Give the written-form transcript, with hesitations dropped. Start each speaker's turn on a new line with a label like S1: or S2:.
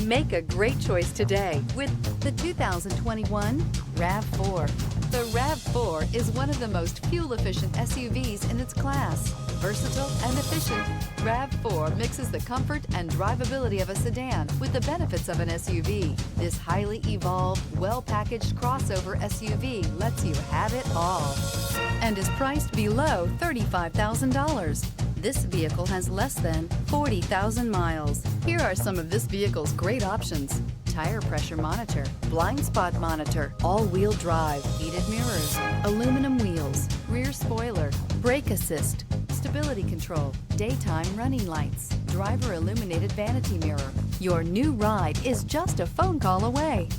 S1: Make a great choice today with the 2021 RAV4. The RAV4 is one of the most fuel-efficient SUVs in its class. Versatile and efficient, RAV4 mixes the comfort and drivability of a sedan with the benefits of an SUV. This highly evolved, well-packaged crossover SUV lets you have it all and is priced below $35,000. This vehicle has less than 40,000 miles. Here are some of this vehicle's great options: tire pressure monitor, blind spot monitor, all-wheel drive, heated mirrors, aluminum wheels, rear spoiler, brake assist, stability control, daytime running lights, driver illuminated vanity mirror. Your new ride is just a phone call away.